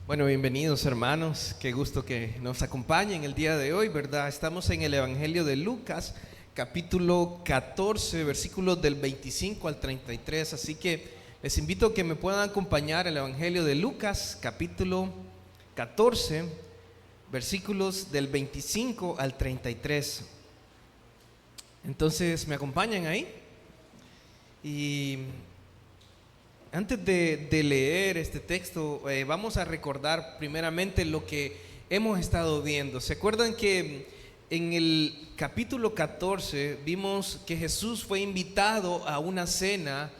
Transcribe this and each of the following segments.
Bueno, bienvenidos hermanos, qué gusto que nos acompañen el día de hoy, ¿verdad? Estamos en el Evangelio de Lucas, capítulo 14, versículos del 25 al 33, así que les invito a que me puedan acompañar al Evangelio de Lucas, capítulo 14, versículos del 25 al 33. Entonces, ¿me acompañan ahí? Y antes de leer este texto, vamos a recordar primeramente lo que hemos estado viendo. ¿Se acuerdan que en el capítulo 14 vimos que Jesús fue invitado a una cena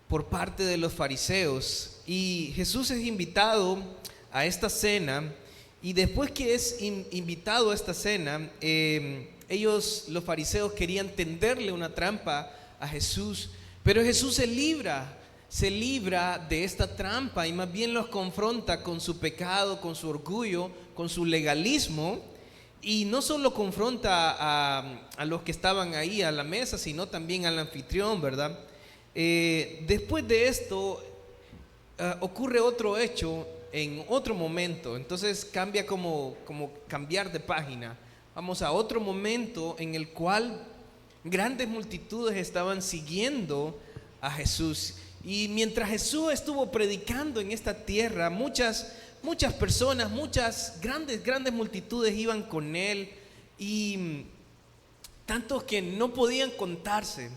por parte de los fariseos? Y Jesús es invitado a esta cena, y después que es invitado a esta cena, los fariseos, querían tenderle una trampa a Jesús, pero Jesús se libra de esta trampa y más bien los confronta con su pecado, con su orgullo, con su legalismo. Y no solo confronta a los que estaban ahí a la mesa, sino también al anfitrión, ¿verdad? Después de esto ocurre otro hecho en otro momento. Entonces cambia como cambiar de página. Vamos a otro momento en el cual grandes multitudes estaban siguiendo a Jesús. Y mientras Jesús estuvo predicando en esta tierra, muchas personas, muchas grandes multitudes iban con él, y tantos que no podían contarse,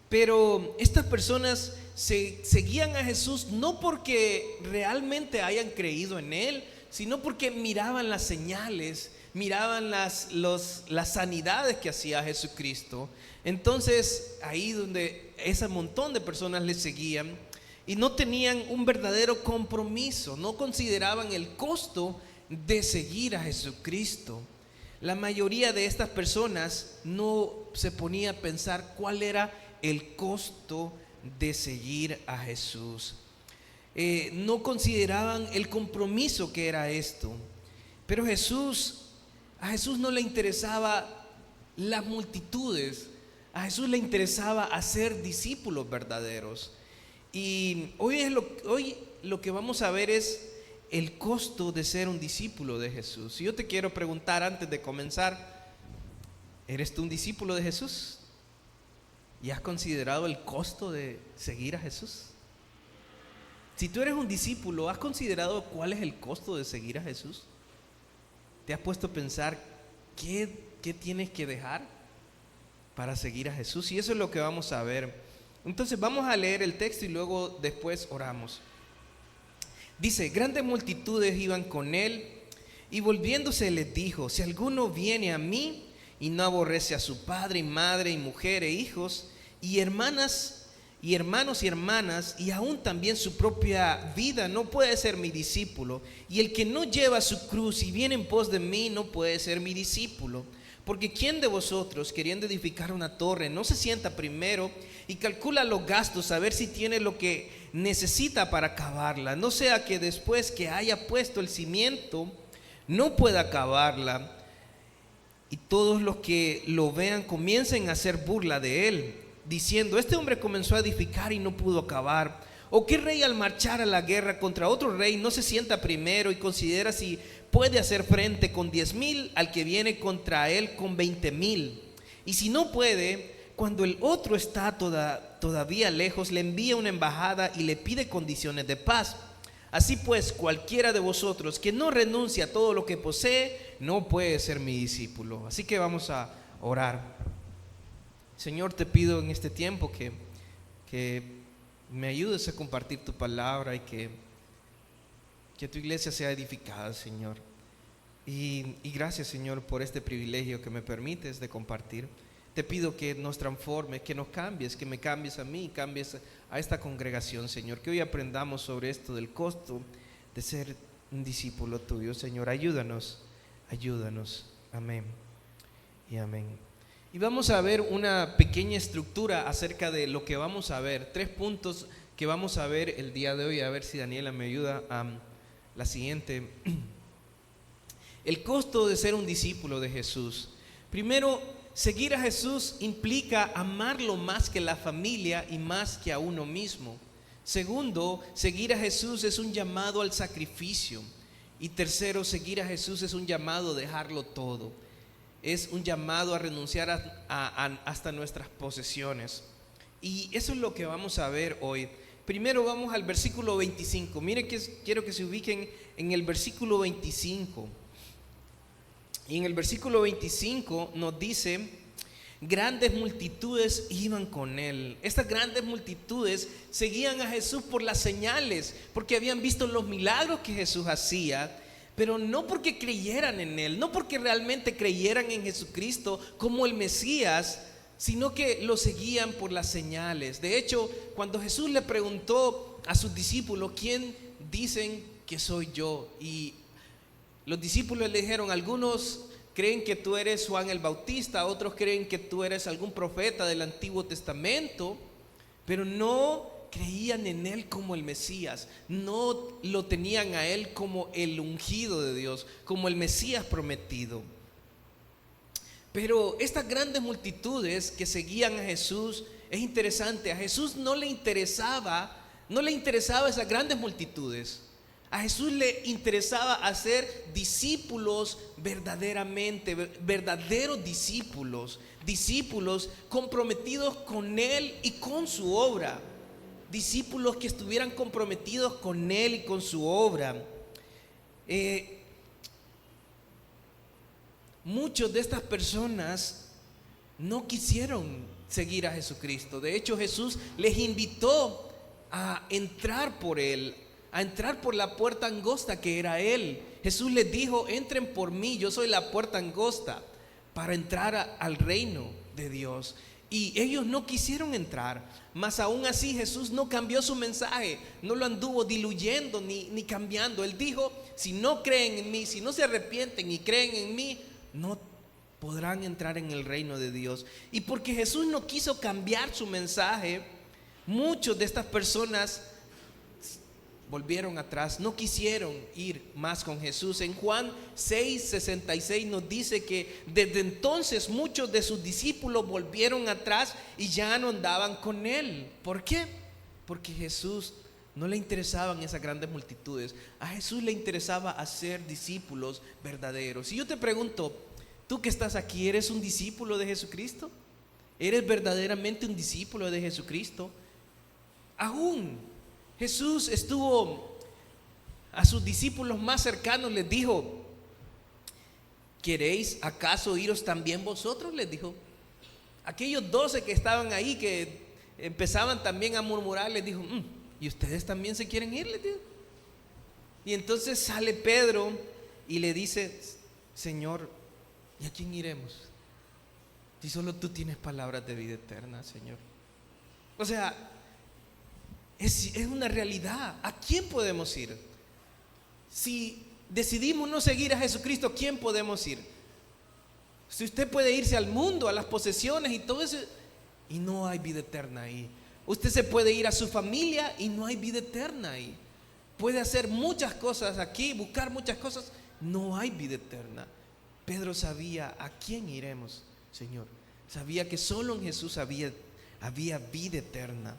pero estas personas seguían a Jesús no porque realmente hayan creído en él, sino porque miraban las señales, miraban las sanidades que hacía Jesucristo. Entonces ahí donde ese montón de personas le seguían y no tenían un verdadero compromiso, no consideraban el costo de seguir a Jesucristo. La mayoría de estas personas no se ponía a pensar cuál era el costo de seguir a Jesús. No consideraban el compromiso que era esto. Pero a Jesús no le interesaba las multitudes. A Jesús le interesaba hacer discípulos verdaderos. Y hoy lo que vamos a ver es el costo de ser un discípulo de Jesús. Y yo te quiero preguntar antes de comenzar: ¿eres tú un discípulo de Jesús? ¿Y has considerado el costo de seguir a Jesús? Si tú eres un discípulo, ¿has considerado cuál es el costo de seguir a Jesús? ¿Te has puesto a pensar qué tienes que dejar para seguir a Jesús? Y eso es lo que vamos a ver. Entonces vamos a leer el texto y luego después oramos. Dice: grandes multitudes iban con él, y volviéndose les dijo: si alguno viene a mí y no aborrece a su padre y madre y mujer e hijos y hermanos y hermanas, y aún también su propia vida, no puede ser mi discípulo. Y el que no lleva su cruz y viene en pos de mí, no puede ser mi discípulo. Porque ¿quién de vosotros, queriendo edificar una torre, no se sienta primero y calcula los gastos, a ver si tiene lo que necesita para acabarla? No sea que después que haya puesto el cimiento no pueda acabarla, y todos los que lo vean comiencen a hacer burla de él, diciendo: este hombre comenzó a edificar y no pudo acabar. ¿O qué rey al marchar a la guerra contra otro rey no se sienta primero y considera si puede hacer frente con 10,000 al que viene contra él con 20,000? Y si no puede, cuando el otro está todavía lejos, le envía una embajada y le pide condiciones de paz. Así pues, cualquiera de vosotros que no renuncie a todo lo que posee, no puede ser mi discípulo. Así que vamos a orar. Señor, te pido en este tiempo que me ayudes a compartir tu palabra y que tu iglesia sea edificada, Señor. Y gracias, Señor, por este privilegio que me permites de compartir. Te pido que nos transformes, que nos cambies, que me cambies a mí, cambies a esta congregación, Señor. Que hoy aprendamos sobre esto del costo de ser un discípulo tuyo, Señor. Ayúdanos. Amén y amén. Y vamos a ver una pequeña estructura acerca de lo que vamos a ver. 3 puntos que vamos a ver el día de hoy. A ver si Daniela me ayuda a la siguiente. El costo de ser un discípulo de Jesús. Primero, seguir a Jesús implica amarlo más que la familia y más que a uno mismo. Segundo, seguir a Jesús es un llamado al sacrificio. Y tercero, seguir a Jesús es un llamado a dejarlo todo. Es un llamado a renunciar hasta nuestras posesiones. Y eso es lo que vamos a ver hoy. Primero vamos al versículo 25. Mire que quiero que se ubiquen en el versículo 25. Y en el versículo 25 nos dice: grandes multitudes iban con él. Estas grandes multitudes seguían a Jesús por las señales, porque habían visto los milagros que Jesús hacía, pero no porque creyeran en él, no porque realmente creyeran en Jesucristo como el Mesías, sino que lo seguían por las señales. De hecho, cuando Jesús le preguntó a sus discípulos: ¿quién dicen que soy yo? Y los discípulos le dijeron: algunos creen que tú eres Juan el Bautista, otros creen que tú eres algún profeta del Antiguo Testamento, pero no creían en él como el Mesías, no lo tenían a él como el ungido de Dios, como el Mesías prometido. Pero estas grandes multitudes que seguían a Jesús, es interesante, a Jesús no le interesaba esas grandes multitudes. A Jesús le interesaba hacer discípulos verdaderamente, verdaderos discípulos, discípulos comprometidos con él y con su obra, discípulos que estuvieran comprometidos con él y con su obra. Muchos de estas personas no quisieron seguir a Jesucristo. De hecho, Jesús les invitó a entrar por él, a entrar por la puerta angosta que era él. Jesús les dijo: entren por mí, yo soy la puerta angosta para entrar al reino de Dios. Y ellos no quisieron entrar, mas aún así Jesús no cambió su mensaje, no lo anduvo diluyendo ni cambiando. Él dijo: si no creen en mí, si no se arrepienten y creen en mí, no podrán entrar en el reino de Dios. Y porque Jesús no quiso cambiar su mensaje, muchos de estas personas volvieron atrás, no quisieron ir más con Jesús. En Juan 6:66 nos dice que desde entonces muchos de sus discípulos volvieron atrás y ya no andaban con él. ¿Por qué? Porque Jesús no le interesaban esas grandes multitudes. A Jesús le interesaba hacer discípulos verdaderos. Y yo te pregunto, tú que estás aquí, ¿eres un discípulo de Jesucristo? ¿Eres verdaderamente un discípulo de Jesucristo? Aún Jesús estuvo a sus discípulos más cercanos, les dijo: ¿queréis acaso iros también vosotros? Les dijo. Aquellos 12 que estaban ahí, que empezaban también a murmurar, les dijo: ¿y ustedes también se quieren ir? Les dijo. Y entonces sale Pedro y le dice: Señor, ¿y a quién iremos? Si solo tú tienes palabras de vida eterna, Señor. O sea, es una realidad. ¿A quién podemos ir? Si decidimos no seguir a Jesucristo, ¿a quién podemos ir? Si usted puede irse al mundo, a las posesiones y todo eso, y no hay vida eterna ahí. Usted se puede ir a su familia y no hay vida eterna ahí. Puede hacer muchas cosas aquí, buscar muchas cosas, no hay vida eterna. Pedro sabía a quién iremos, Señor. Sabía que solo en Jesús había vida eterna.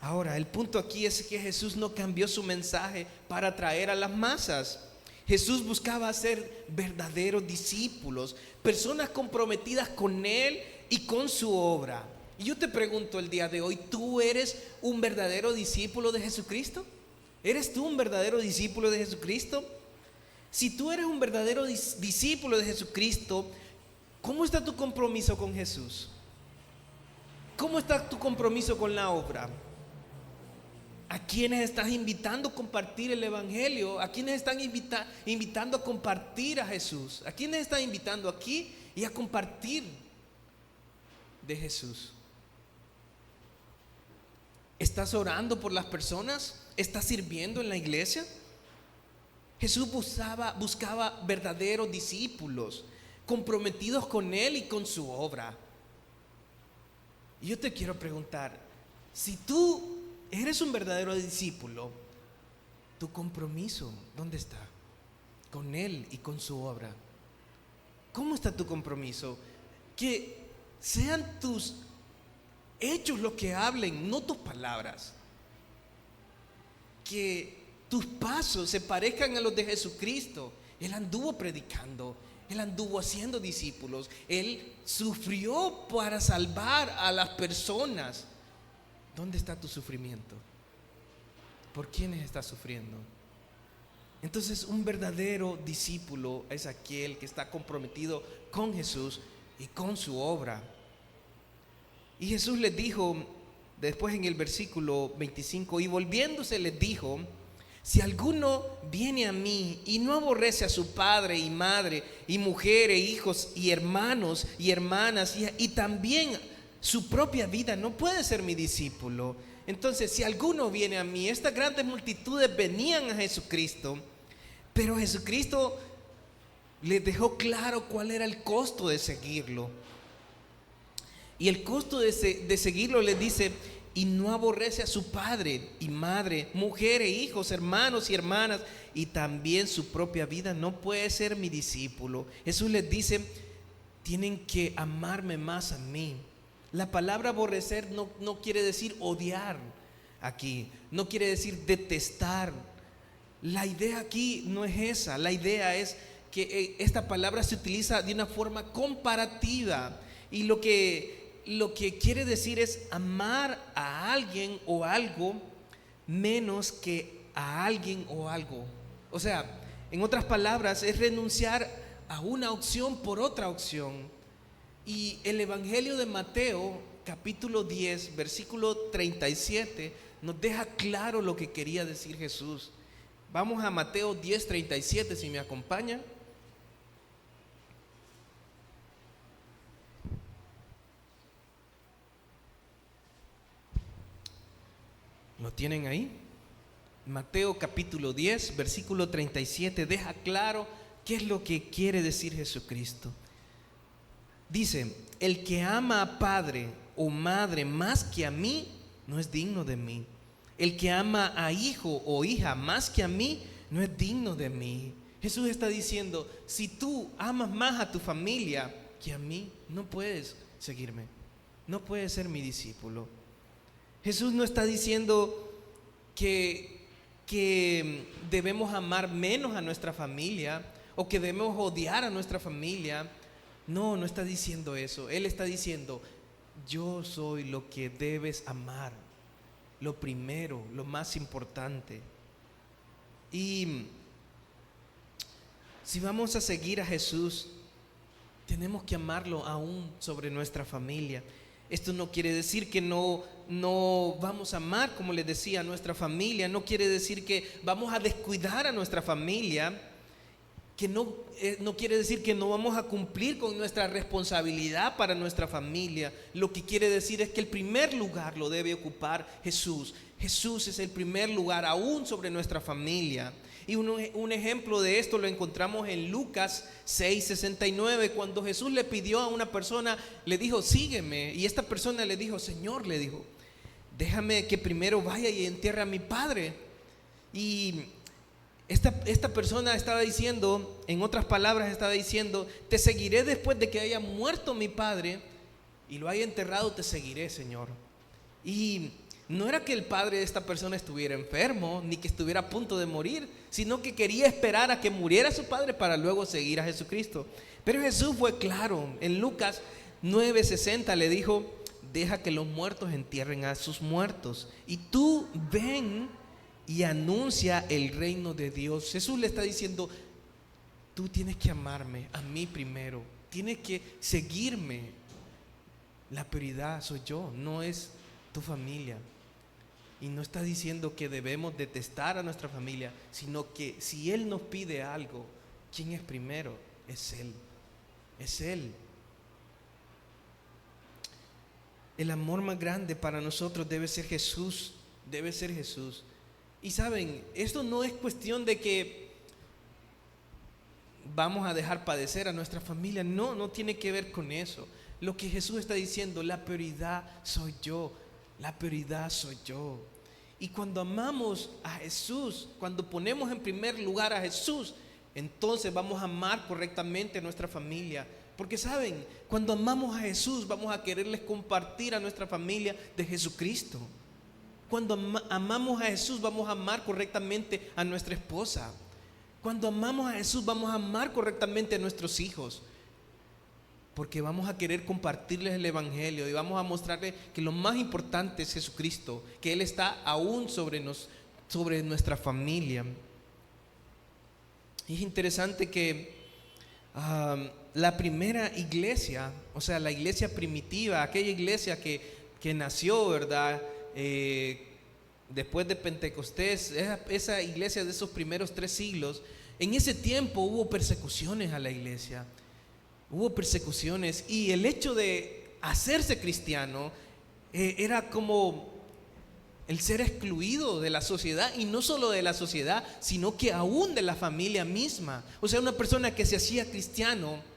Ahora, el punto aquí es que Jesús no cambió su mensaje para atraer a las masas. Jesús buscaba hacer verdaderos discípulos, personas comprometidas con él y con su obra. Y yo te pregunto el día de hoy, ¿tú eres un verdadero discípulo de Jesucristo? ¿Eres tú un verdadero discípulo de Jesucristo? Si tú eres un verdadero discípulo de Jesucristo, ¿cómo está tu compromiso con Jesús? ¿Cómo está tu compromiso con la obra? ¿A quiénes estás invitando a compartir el Evangelio? ¿A quiénes están invitando a compartir a Jesús? ¿A quiénes están invitando aquí y a compartir de Jesús? ¿Estás orando por las personas? ¿Estás sirviendo en la iglesia? Jesús buscaba verdaderos discípulos comprometidos con él y con su obra. Y yo te quiero preguntar, si tú eres un verdadero discípulo, tu compromiso, ¿dónde está? Con él y con su obra. ¿Cómo está tu compromiso? Que sean tus hechos lo que hablen, no tus palabras. Que tus pasos se parezcan a los de Jesucristo. Él anduvo predicando, Él anduvo haciendo discípulos, Él sufrió para salvar a las personas. ¿Dónde está tu sufrimiento? ¿Por quiénes estás sufriendo? Entonces, un verdadero discípulo es aquel que está comprometido con Jesús y con su obra. Y Jesús les dijo después en el versículo 25, y volviéndose les dijo: si alguno viene a mí y no aborrece a su padre y madre y mujer e hijos y hermanos y hermanas y también su propia vida, no puede ser mi discípulo. Entonces, si alguno viene a mí, estas grandes multitudes venían a Jesucristo, pero Jesucristo les dejó claro cuál era el costo de seguirlo. Y el costo de seguirlo, les dice: y no aborrece a su padre y madre, mujer e hijos, hermanos y hermanas, y también su propia vida, no puede ser mi discípulo. Jesús les dice: tienen que amarme más a mí. La palabra aborrecer no quiere decir odiar aquí, no quiere decir detestar. La idea aquí no es esa. La idea es que esta palabra se utiliza de una forma comparativa, y lo que quiere decir es amar a alguien o algo menos que a alguien o algo. O sea, en otras palabras, es renunciar a una opción por otra opción. Y el Evangelio de Mateo, capítulo 10, versículo 37, nos deja claro lo que quería decir Jesús. Vamos a Mateo 10, 37, si me acompaña. ¿Lo tienen ahí? Mateo capítulo 10, versículo 37, deja claro qué es lo que quiere decir Jesucristo. Dice: el que ama a padre o madre más que a mí, no es digno de mí. El que ama a hijo o hija más que a mí, no es digno de mí. Jesús está diciendo: si tú amas más a tu familia que a mí, no puedes seguirme, no puedes ser mi discípulo. Jesús no está diciendo que debemos amar menos a nuestra familia o que debemos odiar a nuestra familia. No está diciendo eso. Él está diciendo: yo soy lo que debes amar, lo primero, lo más importante. Y si vamos a seguir a Jesús, tenemos que amarlo aún sobre nuestra familia. Esto no quiere decir que no vamos a amar, como les decía, a nuestra familia. No quiere decir que vamos a descuidar a nuestra familia. Que no quiere decir que no vamos a cumplir con nuestra responsabilidad para nuestra familia. Lo que quiere decir es que el primer lugar lo debe ocupar Jesús. Jesús es el primer lugar aún sobre nuestra familia. Y un ejemplo de esto lo encontramos en Lucas 6:69, cuando Jesús le pidió a una persona, le dijo: sígueme. Y esta persona le dijo: Señor, le dijo, déjame que primero vaya y entierre a mi padre. Y esta persona estaba diciendo, en otras palabras estaba diciendo: te seguiré después de que haya muerto mi padre y lo haya enterrado, te seguiré, Señor. Y no era que el padre de esta persona estuviera enfermo, ni que estuviera a punto de morir, sino que quería esperar a que muriera su padre para luego seguir a Jesucristo. Pero Jesús fue claro. En Lucas 9:60 le dijo: deja que los muertos entierren a sus muertos, y tú ven y anuncia el reino de Dios. Jesús le está diciendo: tú tienes que amarme a mí primero, tienes que seguirme. La prioridad soy yo, no es tu familia. Y no está diciendo que debemos detestar a nuestra familia, sino que si Él nos pide algo, ¿quién es primero? Es Él. Es Él. El amor más grande para nosotros debe ser Jesús. Debe ser Jesús. Y saben, esto no es cuestión de que vamos a dejar padecer a nuestra familia. No tiene que ver con eso. Lo que Jesús está diciendo: la prioridad soy yo. La prioridad soy yo. Y cuando amamos a Jesús, cuando ponemos en primer lugar a Jesús, entonces vamos a amar correctamente a nuestra familia, Porque saben, cuando amamos a Jesús, vamos a quererles compartir a nuestra familia de Jesucristo. Cuando amamos a Jesús, vamos a amar correctamente a nuestra esposa. Cuando amamos a Jesús, vamos a amar correctamente a nuestros hijos. Porque vamos a querer compartirles el evangelio y vamos a mostrarles que lo más importante es Jesucristo, que Él está aún sobre nuestra familia. Y es interesante que la primera iglesia, o sea, la iglesia primitiva, aquella iglesia que nació, ¿verdad? Después de Pentecostés, esa iglesia de esos primeros 3 siglos, en ese tiempo hubo persecuciones a la iglesia. Hubo persecuciones y el hecho de hacerse cristiano era como el ser excluido de la sociedad, y no solo de la sociedad, sino que aún de la familia misma. O sea, una persona que se hacía cristiano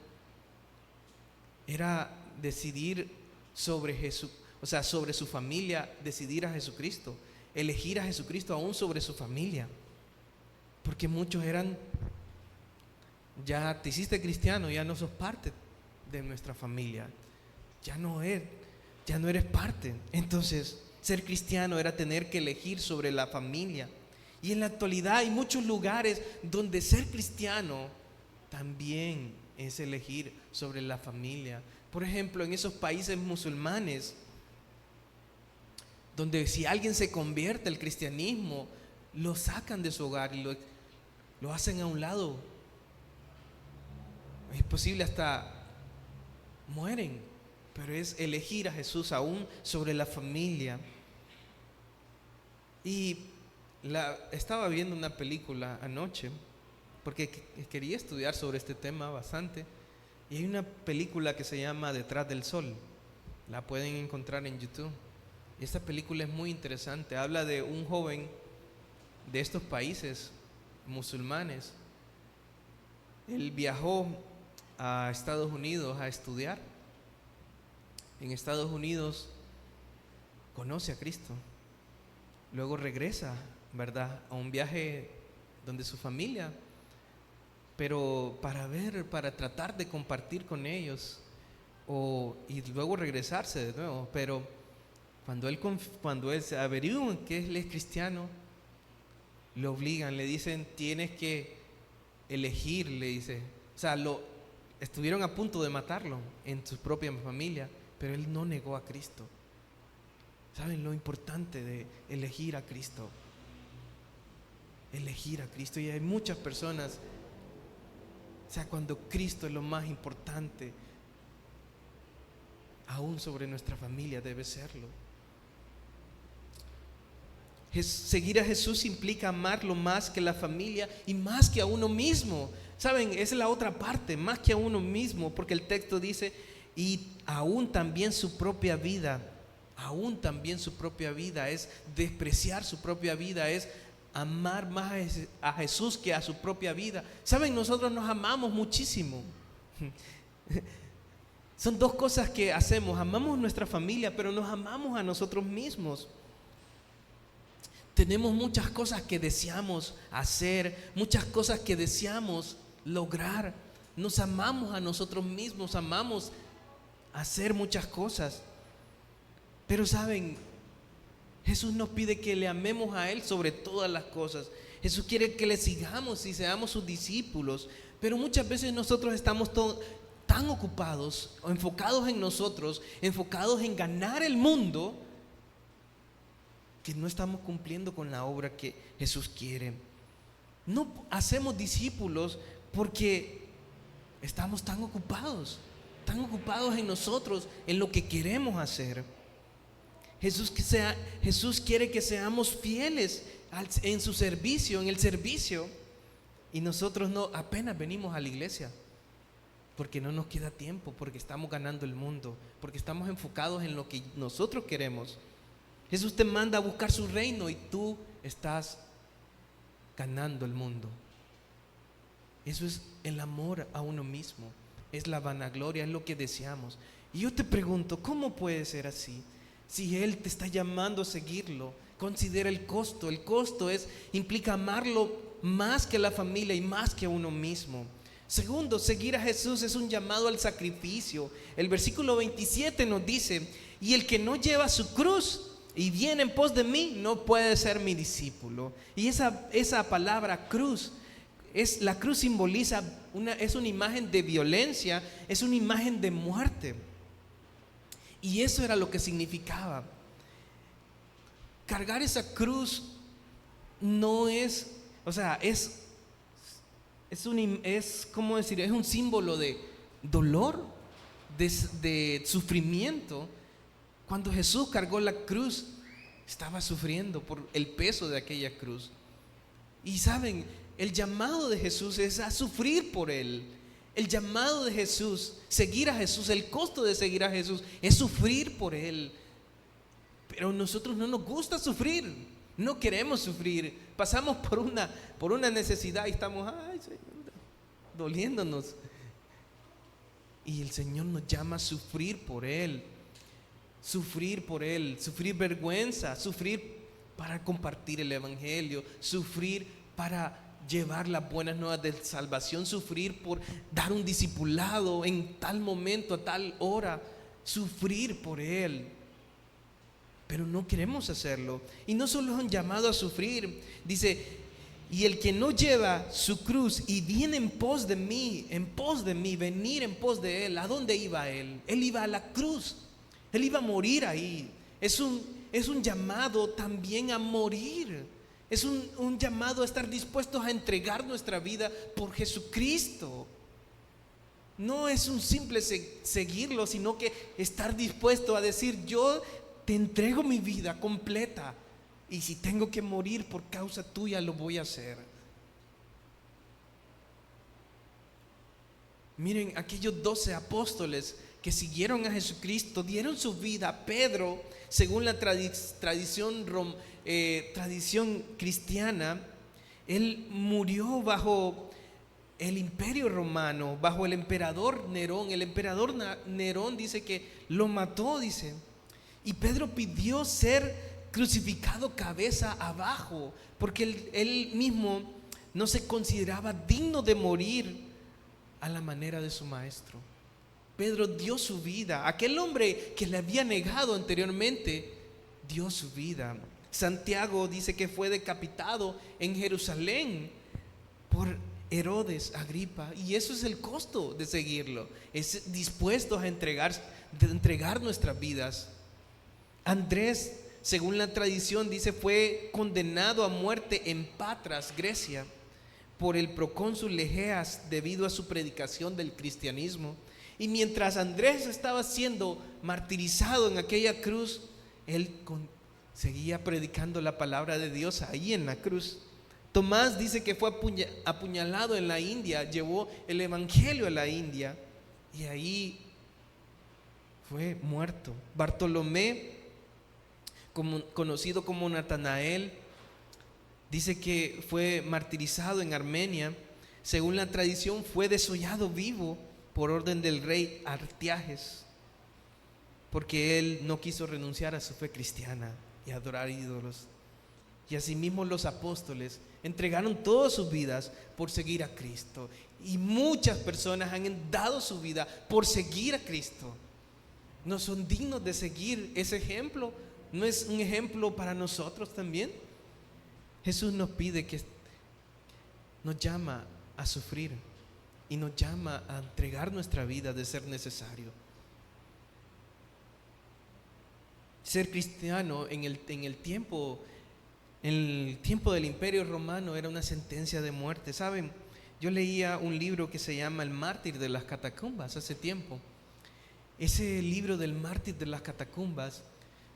era decidir sobre Jesús, o sea, sobre su familia, decidir a Jesucristo, elegir a Jesucristo aún sobre su familia. Porque muchos eran: ya te hiciste cristiano, ya no sos parte de nuestra familia, ya no eres parte. Entonces, ser cristiano era tener que elegir sobre la familia. Y en la actualidad hay muchos lugares donde ser cristiano también es elegir sobre la familia. Por ejemplo, en esos países musulmanes, donde si alguien se convierte al cristianismo, lo sacan de su hogar y lo hacen a un lado. Es posible hasta mueren, pero es elegir a Jesús aún sobre la familia. Y estaba viendo una película anoche, porque quería estudiar sobre este tema bastante, y hay una película que se llama Detrás del Sol. La pueden encontrar en YouTube. Y esta película es muy interesante. Habla de un joven de estos países musulmanes. Él viajó a Estados Unidos a estudiar. En Estados Unidos conoce a Cristo. Luego regresa, ¿verdad?, a un viaje donde su familia, pero para tratar de compartir con ellos, y luego regresarse de nuevo. Pero cuando él se averigua que él es cristiano, le obligan, le dicen: tienes que elegir, le dice. O sea, estuvieron a punto de matarlo en su propia familia, pero él no negó a Cristo. ¿Saben lo importante de elegir a Cristo? Elegir a Cristo. Y hay muchas personas, o sea, cuando Cristo es lo más importante, aún sobre nuestra familia debe serlo. Seguir a Jesús implica amarlo más que la familia y más que a uno mismo. ¿Saben? Esa es la otra parte, más que a uno mismo, porque el texto dice: y aún también su propia vida. Aún también su propia vida es despreciar su propia vida, es amar más a Jesús que a su propia vida. ¿Saben? Nosotros nos amamos muchísimo. Son 2 cosas que hacemos: amamos nuestra familia, pero nos amamos a nosotros mismos. Tenemos muchas cosas que deseamos hacer, muchas cosas que deseamos lograr. Nos amamos a nosotros mismos, amamos hacer muchas cosas. Pero ¿saben? Jesús nos pide que le amemos a Él sobre todas las cosas. Jesús quiere que le sigamos y seamos sus discípulos. Pero muchas veces nosotros estamos tan ocupados o enfocados en nosotros, enfocados en ganar el mundo, que no estamos cumpliendo con la obra que Jesús quiere. No hacemos discípulos porque estamos tan ocupados en nosotros, en lo que queremos hacer. Jesús quiere que seamos fieles en su servicio, en el servicio, y nosotros apenas venimos a la iglesia porque no nos queda tiempo, porque estamos ganando el mundo, porque estamos enfocados en lo que nosotros queremos. Jesús te manda a buscar su reino y tú estás ganando el mundo. Eso es el amor a uno mismo, es la vanagloria, es lo que deseamos. Y yo te pregunto, ¿cómo puede ser así? Si Él te está llamando a seguirlo, considera el costo. El costo implica amarlo más que la familia y más que a uno mismo. Segundo, seguir a Jesús es un llamado al sacrificio. El versículo 27 nos dice: y el que no lleva su cruz y viene en pos de mí, no puede ser mi discípulo. Y esa palabra cruz, la cruz simboliza es una imagen de violencia, es una imagen de muerte. Y eso era lo que significaba. Cargar esa cruz no es, o sea, ¿cómo decir? Es un símbolo de dolor, de sufrimiento. Cuando Jesús cargó la cruz, estaba sufriendo por el peso de aquella cruz. Y saben, el llamado de Jesús es a sufrir por Él. El llamado de Jesús, seguir a Jesús, el costo de seguir a Jesús es sufrir por Él. Pero a nosotros no nos gusta sufrir, no queremos sufrir. Pasamos por una necesidad y estamos, ay Señor, doliéndonos. Y el Señor nos llama a sufrir por Él. Sufrir por Él, sufrir vergüenza, sufrir para compartir el Evangelio, sufrir para llevar las buenas nuevas de salvación, sufrir por dar un discipulado en tal momento, a tal hora, sufrir por Él. Pero no queremos hacerlo. Y no solo es un llamado a sufrir, dice: y el que no lleva su cruz y viene en pos de mí, venir en pos de Él. ¿A dónde iba Él? Él iba a la cruz, Él iba a morir ahí. Es un llamado también a morir. Es un llamado a estar dispuestos a entregar nuestra vida por Jesucristo. No es un simple seguirlo, sino que estar dispuesto a decir: yo te entrego mi vida completa, y si tengo que morir por causa tuya, lo voy a hacer. Miren, aquellos 12 apóstoles que siguieron a Jesucristo dieron su vida. Pedro, según la tradición cristiana, él murió bajo el imperio romano, bajo el emperador Nerón. El emperador Nerón dice que lo mató, dice. Y Pedro pidió ser crucificado cabeza abajo, porque él mismo no se consideraba digno de morir a la manera de su maestro. Pedro dio su vida. Aquel hombre que le había negado anteriormente dio su vida. Santiago dice que fue decapitado en Jerusalén por Herodes Agripa, y eso es el costo de seguirlo. Es dispuesto a entregar nuestras vidas. Andrés, según la tradición, dice, fue condenado a muerte en Patras, Grecia, por el procónsul Egeas debido a su predicación del cristianismo. Y mientras Andrés estaba siendo martirizado en aquella cruz, él seguía predicando la palabra de Dios ahí en la cruz. Tomás dice que fue apuñalado en la India, llevó el evangelio a la India y ahí fue muerto. Bartolomé, conocido como Natanael, dice que fue martirizado en Armenia. Según la tradición, fue desollado vivo por orden del rey Artiages, porque él no quiso renunciar a su fe cristiana y adorar ídolos. Y asimismo los apóstoles entregaron todas sus vidas por seguir a Cristo, y muchas personas han dado su vida por seguir a Cristo. ¿No son dignos de seguir ese ejemplo? ¿No es un ejemplo para nosotros también? Jesús nos pide nos llama a sufrir y nos llama a entregar nuestra vida de ser necesario. Ser cristiano en el tiempo del Imperio Romano era una sentencia de muerte. ¿Saben? Yo leía un libro que se llama El mártir de las catacumbas hace tiempo. Ese libro del mártir de las catacumbas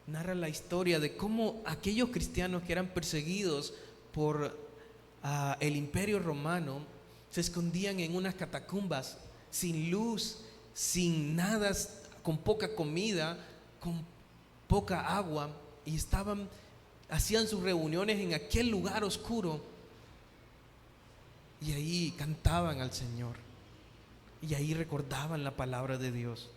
narra la historia de cómo aquellos cristianos que eran perseguidos por el Imperio Romano se escondían en unas catacumbas sin luz, sin nada, con poca comida, con poca agua, y hacían sus reuniones en aquel lugar oscuro, y ahí cantaban al Señor, y ahí recordaban la palabra de Dios.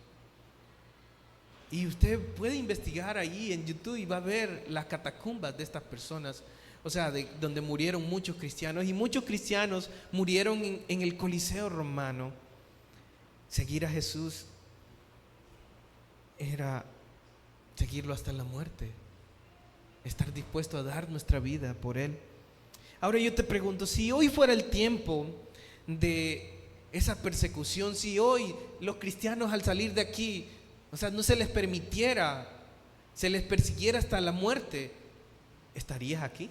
Y usted puede investigar ahí en YouTube y va a ver las catacumbas de estas personas, o sea, de donde murieron muchos cristianos, y muchos cristianos murieron en el Coliseo romano. Seguir a Jesús era seguirlo hasta la muerte, estar dispuesto a dar nuestra vida por Él. Ahora yo te pregunto, si hoy fuera el tiempo de esa persecución, si hoy los cristianos al salir de aquí, o sea, no se les permitiera, se les persiguiera hasta la muerte, ¿estarías aquí?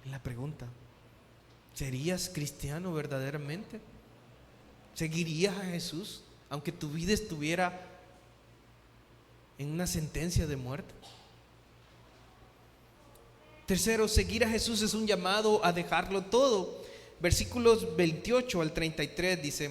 Es la pregunta. ¿Serías cristiano verdaderamente? ¿Seguirías a Jesús aunque tu vida estuviera en una sentencia de muerte? Tercero, seguir a Jesús es un llamado a dejarlo todo. Versículos 28 al 33 dice: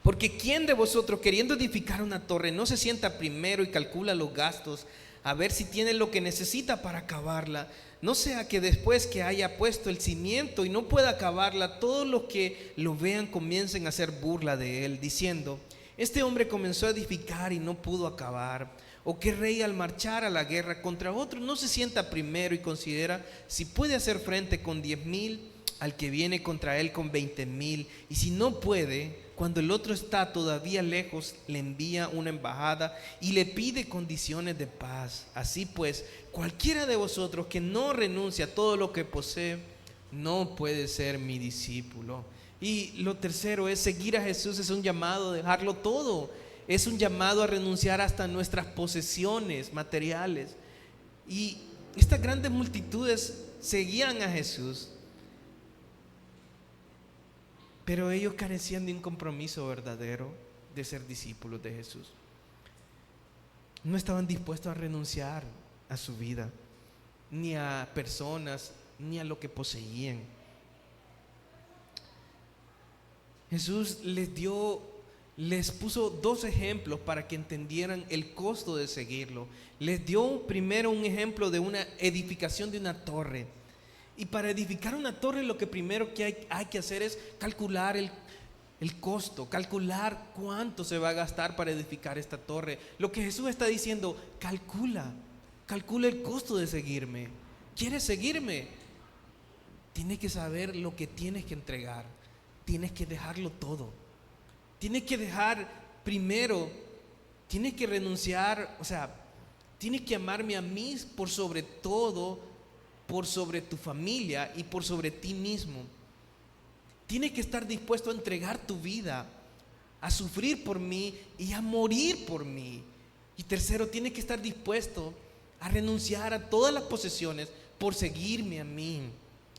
porque ¿quién de vosotros, queriendo edificar una torre, no se sienta primero y calcula los gastos, a ver si tiene lo que necesita para acabarla? No sea que después que haya puesto el cimiento y no pueda acabarla, todos los que lo vean comiencen a hacer burla de él, diciendo: este hombre comenzó a edificar y no pudo acabar. O que rey al marchar a la guerra contra otro no se sienta primero y considera si puede hacer frente con 10,000 al que viene contra él con 20,000, y si no puede, cuando el otro está todavía lejos, le envía una embajada y le pide condiciones de paz. Así pues, cualquiera de vosotros que no renuncie a todo lo que posee, no puede ser mi discípulo. Y lo tercero es seguir a Jesús, es un llamado a dejarlo todo, es un llamado a renunciar hasta nuestras posesiones materiales. Y estas grandes multitudes seguían a Jesús, pero ellos carecían de un compromiso verdadero de ser discípulos de Jesús. No estaban dispuestos a renunciar a su vida, ni a personas, ni a lo que poseían. Jesús les puso dos ejemplos para que entendieran el costo de seguirlo. Les dio primero un ejemplo de una edificación de una torre. Y para edificar una torre, lo que primero que hay que hacer es calcular el costo, calcular cuánto se va a gastar para edificar esta torre. Lo que Jesús está diciendo: calcula el costo de seguirme. ¿Quieres seguirme? Tienes que saber lo que tienes que entregar. Tienes que dejarlo todo. Tienes que dejar primero, tienes que renunciar, o sea, tienes que amarme a mí por sobre todo, por sobre tu familia y por sobre ti mismo. Tienes que estar dispuesto a entregar tu vida, a sufrir por mí y a morir por mí. Y tercero, tienes que estar dispuesto a renunciar a todas las posesiones por seguirme a mí.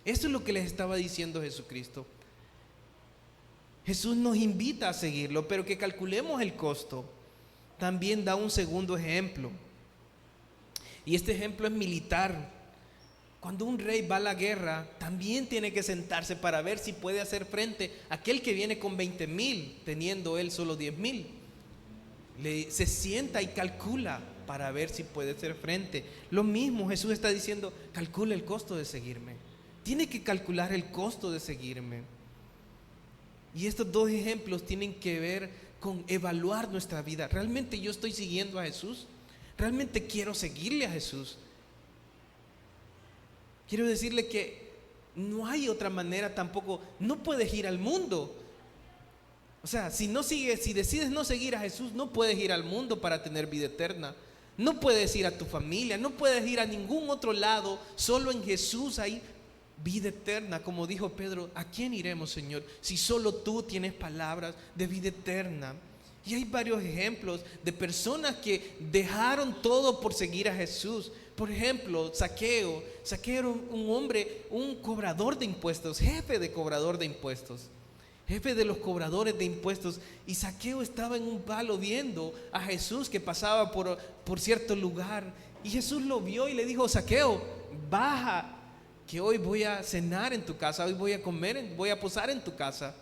Esto es lo que les estaba diciendo Jesucristo. Jesús nos invita a seguirlo, pero que calculemos el costo. También da un segundo ejemplo, y este ejemplo es militar. Cuando un rey va a la guerra, también tiene que sentarse para ver si puede hacer frente a aquel que viene con 20,000, teniendo él solo 10,000. Se sienta y calcula para ver si puede hacer frente. Lo mismo Jesús está diciendo: calcula el costo de seguirme. Tiene que calcular el costo de seguirme. Y estos dos ejemplos tienen que ver con evaluar nuestra vida. ¿Realmente yo estoy siguiendo a Jesús? ¿Realmente quiero seguirle a Jesús? Quiero decirle que no hay otra manera tampoco. No puedes ir al mundo. O sea, si decides no seguir a Jesús, no puedes ir al mundo para tener vida eterna. No puedes ir a tu familia, no puedes ir a ningún otro lado. Solo en Jesús hay vida eterna. Como dijo Pedro: ¿a quién iremos, Señor, si solo tú tienes palabras de vida eterna? Y hay varios ejemplos de personas que dejaron todo por seguir a Jesús. Por ejemplo, Zaqueo era un hombre, un cobrador de impuestos, jefe de cobrador de impuestos, jefe de los cobradores de impuestos. Y Zaqueo estaba en un palo viendo a Jesús que pasaba por cierto lugar. Y Jesús lo vio y le dijo: Zaqueo, baja, que hoy voy a cenar en tu casa, hoy voy a comer, voy a posar en tu casa.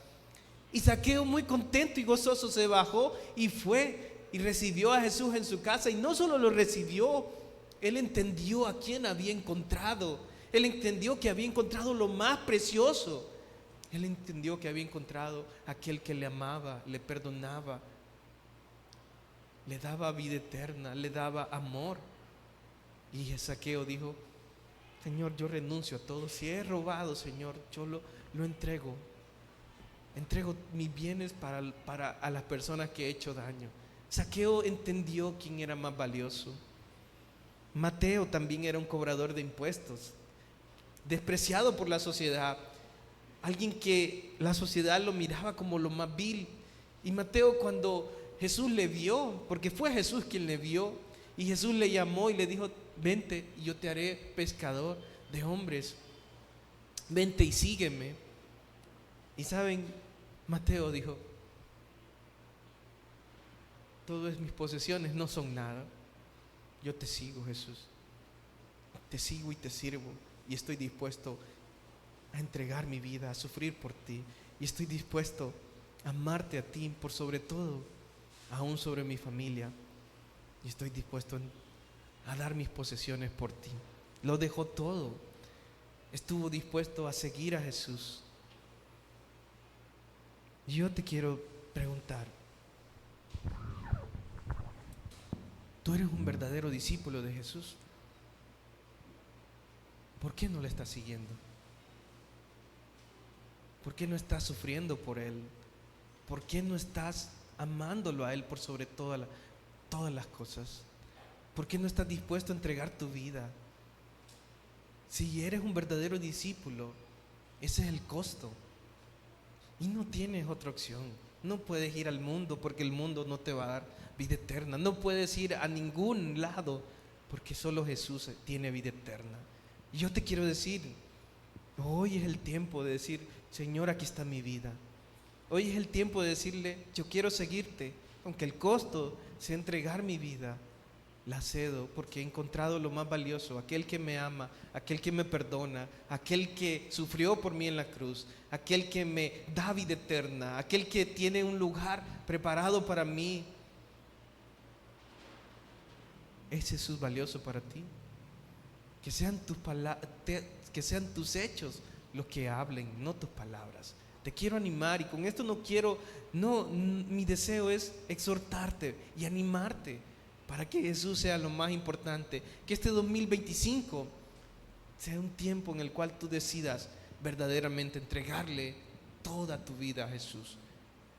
Y Zaqueo, muy contento y gozoso, se bajó y fue y recibió a Jesús en su casa. Y no solo lo recibió, él entendió a quién había encontrado. Él entendió que había encontrado lo más precioso. Él entendió que había encontrado a aquel que le amaba, le perdonaba, le daba vida eterna, le daba amor. Y Zaqueo dijo: Señor, yo renuncio a todo. Si he robado, Señor, yo lo entrego. Entrego mis bienes para a las personas que he hecho daño. Zaqueo entendió quién era más valioso. Mateo también era un cobrador de impuestos, despreciado por la sociedad, alguien que la sociedad lo miraba como lo más vil. Y Mateo, cuando Jesús le vio, porque fue Jesús quien le vio, y Jesús le llamó y le dijo: vente y yo te haré pescador de hombres, vente y sígueme. Y saben, Mateo dijo: todas mis posesiones no son nada, yo te sigo, Jesús, te sigo y te sirvo, y estoy dispuesto a entregar mi vida, a sufrir por ti, y estoy dispuesto a amarte a ti por sobre todo, aún sobre mi familia, y estoy dispuesto a dar mis posesiones por ti. Lo dejó todo, estuvo dispuesto a seguir a Jesús. Y yo te quiero preguntar: ¿tú eres un verdadero discípulo de Jesús? ¿Por qué no le estás siguiendo? ¿Por qué no estás sufriendo por Él? ¿Por qué no estás amándolo a Él por sobre todas las cosas? ¿Por qué no estás dispuesto a entregar tu vida? Si eres un verdadero discípulo, ese es el costo. Y no tienes otra opción. No puedes ir al mundo, porque el mundo no te va a dar vida eterna. No puedes ir a ningún lado, porque solo Jesús tiene vida eterna. Y yo te quiero decir, hoy es el tiempo de decir: Señor, aquí está mi vida. Hoy es el tiempo de decirle: yo quiero seguirte, aunque el costo sea entregar mi vida. La cedo, porque he encontrado lo más valioso, aquel que me ama, aquel que me perdona, aquel que sufrió por mí en la cruz, aquel que me da vida eterna, aquel que tiene un lugar preparado para mí. ¿Es Jesús valioso para ti? Que sean tus hechos los que hablen, no tus palabras. Te quiero animar, y con esto mi deseo es exhortarte y animarte para que Jesús sea lo más importante. Que este 2025 sea un tiempo en el cual tú decidas verdaderamente entregarle toda tu vida a Jesús.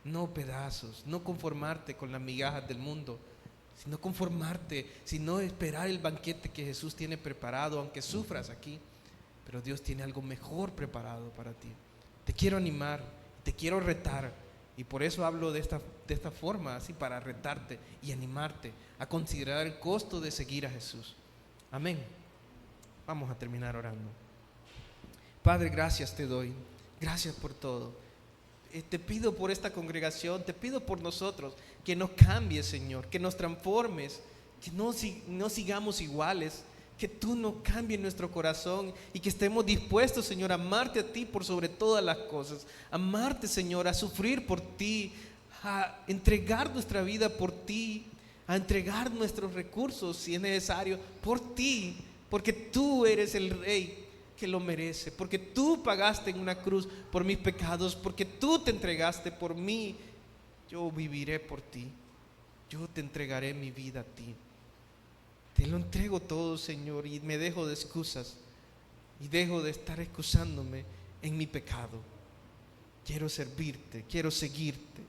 No pedazos, no conformarte con las migajas del mundo, sino conformarte, sino esperar el banquete que Jesús tiene preparado, aunque sufras aquí. Pero Dios tiene algo mejor preparado para ti. Te quiero animar, te quiero retar, y por eso hablo de esta forma, así, para retarte y animarte a considerar el costo de seguir a Jesús. Amén. Vamos a terminar orando. Padre, gracias te doy. Gracias por todo. Te pido por esta congregación, te pido por nosotros, que nos cambies, Señor, que nos transformes, que no sigamos iguales, que tú nos cambies nuestro corazón y que estemos dispuestos, Señor, a amarte a ti por sobre todas las cosas, amarte, Señor, a sufrir por ti, a entregar nuestra vida por ti, a entregar nuestros recursos si es necesario por ti, porque tú eres el Rey que lo merece, porque tú pagaste en una cruz por mis pecados, porque tú te entregaste por mí. Yo viviré por ti, yo te entregaré mi vida a ti. Te lo entrego todo, Señor, y me dejo de excusas y dejo de estar excusándome en mi pecado. Quiero servirte, quiero seguirte.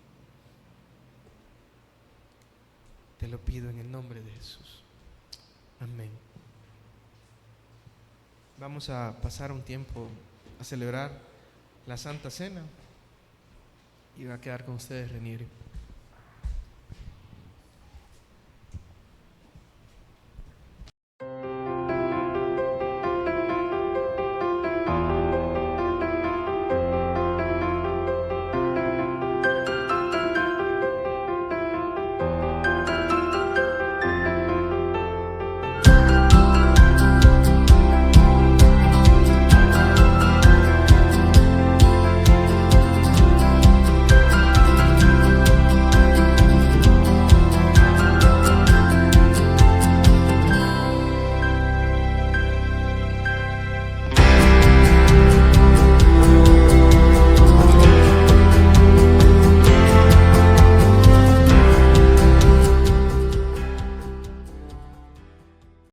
Te lo pido en el nombre de Jesús. Amén. Vamos a pasar un tiempo a celebrar la Santa Cena y va a quedar con ustedes Renieri.